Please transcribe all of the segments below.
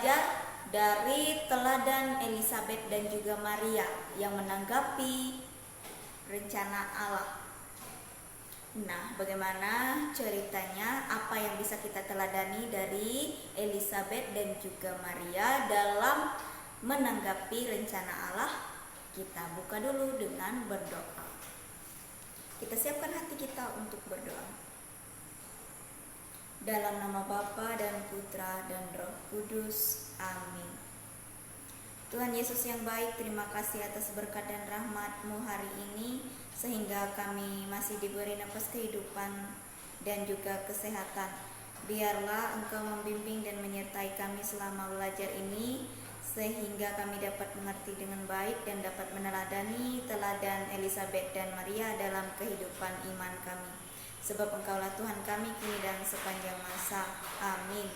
belajar dari teladan Elisabet dan juga Maria yang menanggapi rencana Allah. Nah, bagaimana ceritanya, apa yang bisa kita teladani dari Elisabet dan juga Maria dalam menanggapi rencana Allah? Kita buka dulu dengan berdoa. Kita siapkan hati kita untuk berdoa. Dalam nama Bapa dan Putra dan Roh Kudus. Amin. Tuhan Yesus yang baik, terima kasih atas berkat dan rahmat-Mu hari ini, sehingga kami masih diberi nafas kehidupan dan juga kesehatan. Biarlah Engkau membimbing dan menyertai kami selama belajar ini, sehingga kami dapat mengerti dengan baik dan dapat meneladani teladan Elisabet dan Maria dalam kehidupan iman kami. Sebab Engkaulah Tuhan kami kini dan sepanjang masa. Amin.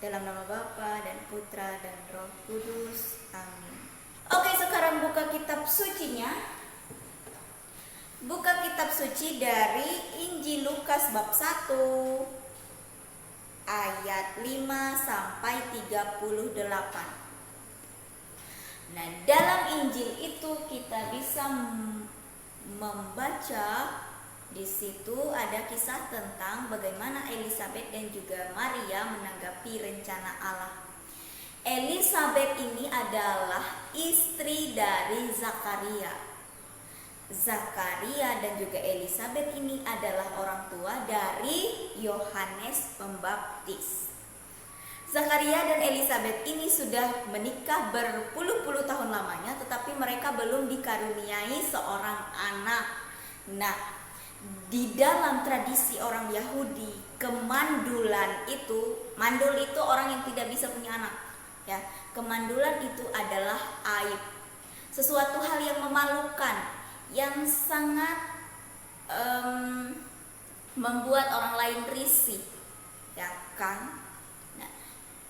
Dalam nama Bapa dan Putra dan Roh Kudus. Amin. Oke, sekarang buka kitab sucinya. Buka kitab suci dari Injil Lukas bab 1 ayat 5 sampai 38. Nah, dalam Injil itu kita bisa membaca. Di situ ada kisah tentang bagaimana Elisabet dan juga Maria menanggapi rencana Allah. Elisabet ini adalah istri dari Zakaria. Zakaria dan juga Elisabet ini adalah orang tua dari Yohanes Pembaptis. Zakaria dan Elisabet ini sudah menikah berpuluh-puluh tahun lamanya, tetapi mereka belum dikaruniai seorang anak. Nah, di dalam tradisi orang Yahudi, kemandulan itu, mandul itu orang yang tidak bisa punya anak, ya. Kemandulan itu adalah aib, sesuatu hal yang memalukan, yang sangat membuat orang lain risih, ya kan? Nah,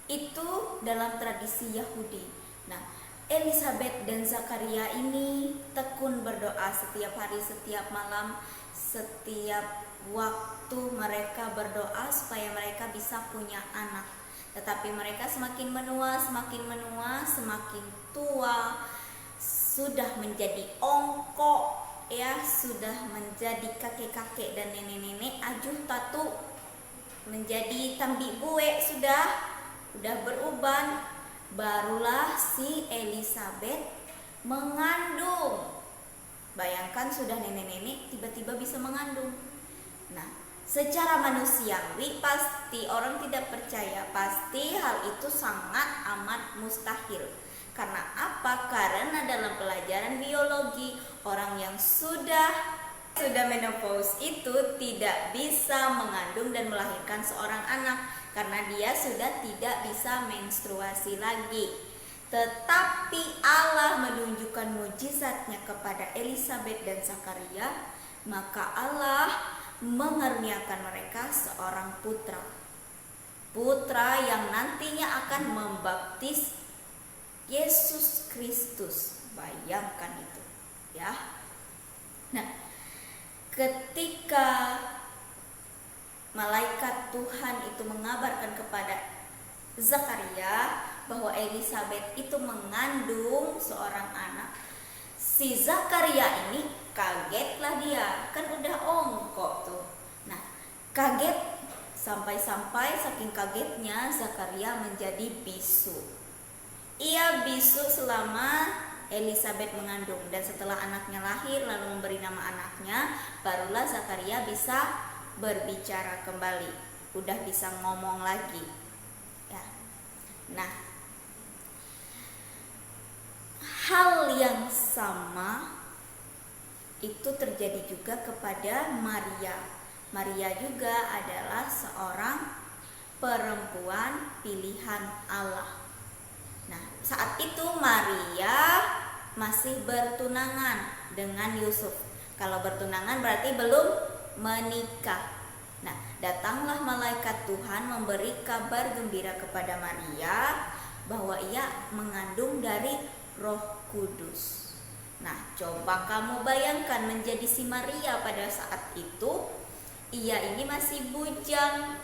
itu dalam tradisi Yahudi. Nah, Elisabet dan Zakaria ini tekun berdoa setiap hari, setiap malam, setiap waktu mereka berdoa supaya mereka bisa punya anak. Tetapi mereka semakin menua, semakin tua, sudah menjadi ongkok, ya, sudah menjadi kakek-kakek dan nenek-nenek, ajuh tatu, menjadi tambi bue, sudah beruban. Barulah si Elisabet mengandung. Bayangkan sudah nenek-nenek tiba-tiba bisa mengandung. Nah, secara manusiawi pasti orang tidak percaya, pasti hal itu sangat amat mustahil. Karena apa? Karena dalam pelajaran biologi, orang yang sudah menopause itu tidak bisa mengandung dan melahirkan seorang anak, karena dia sudah tidak bisa menstruasi lagi. Tetapi Allah menunjukkan mujizatnya kepada Elisabet dan Zakaria, maka Allah mengaruniakan mereka seorang putra yang nantinya akan membaptis Yesus Kristus. Bayangkan itu, ya. Nah, ketika malaikat Tuhan itu mengabarkan kepada Zakaria bahwa Elisabet itu mengandung seorang anak, si Zakaria ini kagetlah dia, kan udah ongkok tuh. Nah, kaget sampai saking kagetnya Zakaria menjadi bisu. Ia bisu selama Elisabet mengandung, dan setelah anaknya lahir lalu memberi nama anaknya, barulah Zakaria bisa berbicara kembali, udah bisa ngomong lagi, ya. Nah, hal yang sama itu terjadi juga kepada Maria. Maria juga adalah seorang perempuan pilihan Allah. Nah, saat itu Maria masih bertunangan dengan Yusuf. Kalau bertunangan berarti belum menikah. Nah, datanglah malaikat Tuhan memberi kabar gembira kepada Maria bahwa ia mengandung dari Roh Kudus. Nah, coba kamu bayangkan menjadi si Maria pada saat itu. Ia ini masih bujang.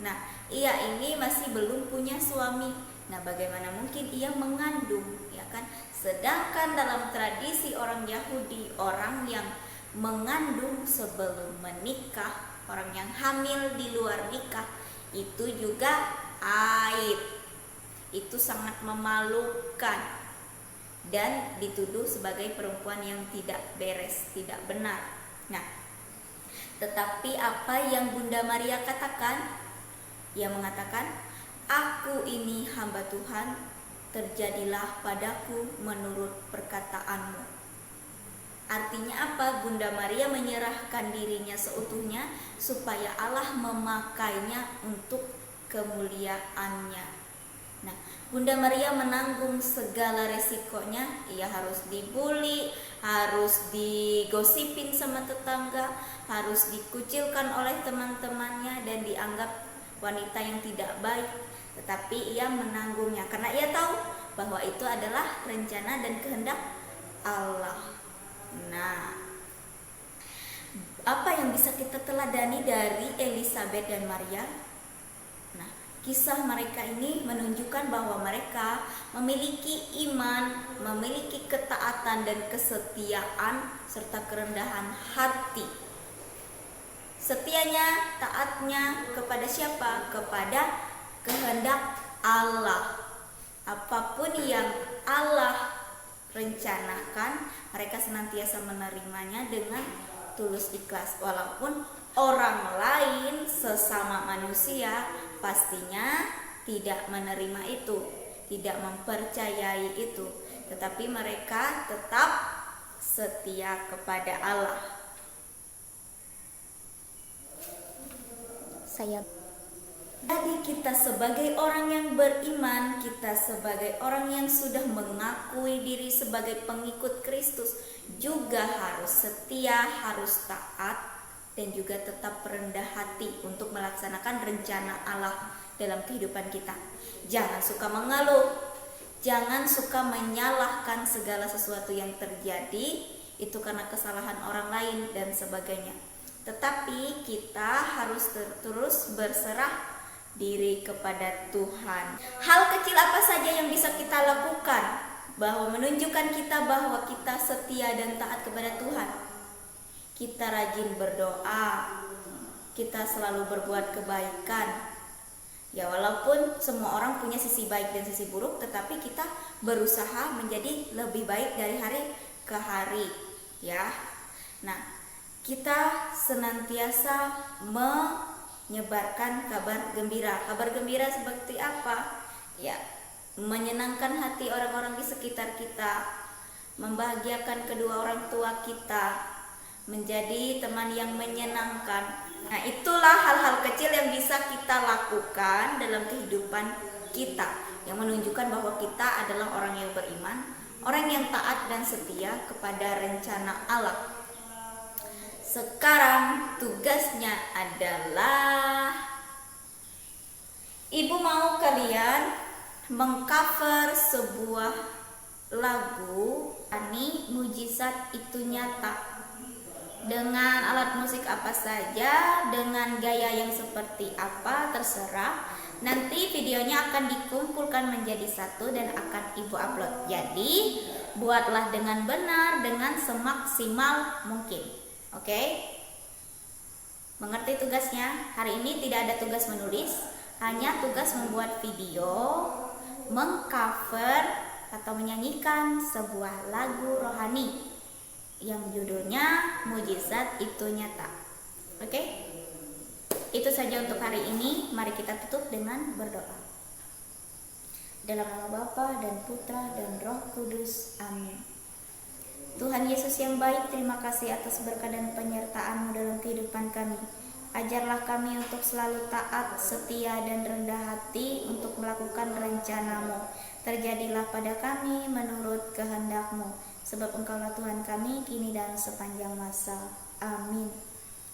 Nah, ia ini masih belum punya suami. Nah, bagaimana mungkin ia mengandung, ya kan? Sedangkan dalam tradisi orang Yahudi, orang yang mengandung sebelum menikah, orang yang hamil di luar nikah, itu juga aib. Itu sangat memalukan dan dituduh sebagai perempuan yang tidak beres, tidak benar. Nah, tetapi apa yang Bunda Maria katakan? Ia mengatakan, "Aku ini hamba Tuhan, terjadilah padaku menurut perkataanmu." Artinya apa? Bunda Maria menyerahkan dirinya seutuhnya supaya Allah memakainya untuk kemuliaannya. Nah, Bunda Maria menanggung segala resikonya. Ia harus dibully, harus digosipin sama tetangga, harus dikucilkan oleh teman-temannya dan dianggap wanita yang tidak baik. Tetapi ia menanggungnya karena ia tahu bahwa itu adalah rencana dan kehendak Allah. Nah, apa yang bisa kita teladani dari Elizabeth dan Maria? Nah, kisah mereka ini menunjukkan bahwa mereka memiliki iman, memiliki ketaatan dan kesetiaan serta kerendahan hati. Setianya, taatnya kepada siapa? Kepada kehendak Allah. Apapun yang Allah rencanakan, mereka senantiasa menerimanya dengan tulus ikhlas. Walaupun orang lain sesama manusia pastinya tidak menerima itu, tidak mempercayai itu, tetapi mereka tetap setia kepada Allah. Jadi kita sebagai orang yang beriman, kita sebagai orang yang sudah mengakui diri sebagai pengikut Kristus juga harus setia, harus taat, dan juga tetap rendah hati untuk melaksanakan rencana Allah dalam kehidupan kita. Jangan suka mengeluh, jangan suka menyalahkan segala sesuatu yang terjadi itu karena kesalahan orang lain dan sebagainya. Tetapi kita harus terus berserah diri kepada Tuhan. Hal kecil apa saja yang bisa kita lakukan bahwa menunjukkan kita bahwa kita setia dan taat kepada Tuhan? Kita rajin berdoa, kita selalu berbuat kebaikan. Ya, walaupun semua orang punya sisi baik dan sisi buruk, tetapi kita berusaha menjadi lebih baik dari hari ke hari, ya. Nah, kita senantiasa menyebarkan kabar gembira. Kabar gembira seperti apa? Ya, menyenangkan hati orang-orang di sekitar kita, membahagiakan kedua orang tua kita, menjadi teman yang menyenangkan. Nah, itulah hal-hal kecil yang bisa kita lakukan dalam kehidupan kita, yang menunjukkan bahwa kita adalah orang yang beriman, orang yang taat dan setia kepada rencana Allah. Sekarang tugasnya adalah Ibu mau kalian mengcover sebuah lagu Ani Mujizat Itu Nyata dengan alat musik apa saja, dengan gaya yang seperti apa, terserah. Nanti videonya akan dikumpulkan menjadi satu dan akan Ibu upload. Jadi buatlah dengan benar, dengan semaksimal mungkin. Oke? Mengerti tugasnya? Hari ini tidak ada tugas menulis, hanya tugas membuat video, mengcover atau menyanyikan sebuah lagu rohani yang judulnya Mujizat Itu Nyata. Oke? Itu saja untuk hari ini. Mari kita tutup dengan berdoa. Dalam nama Bapa dan Putra dan Roh Kudus. Amin. Tuhan Yesus yang baik, terima kasih atas berkat dan penyertaan-Mu dalam kehidupan kami. Ajarlah kami untuk selalu taat, setia, dan rendah hati untuk melakukan rencana-Mu. Terjadilah pada kami menurut kehendak-Mu, sebab Engkaulah Tuhan kami kini dan sepanjang masa. Amin.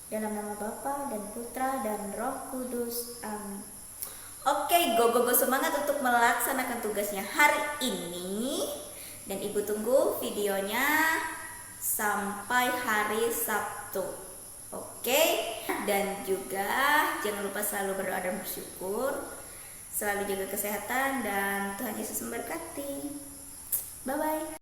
Dalam nama Bapa dan Putra dan Roh Kudus. Amin. Oke, go semangat untuk melaksanakan tugasnya hari ini. Dan Ibu tunggu videonya sampai hari Sabtu. Oke? Dan juga jangan lupa selalu berdoa dan bersyukur. selalu jaga kesehatan, dan Tuhan Yesus memberkati. Bye-bye.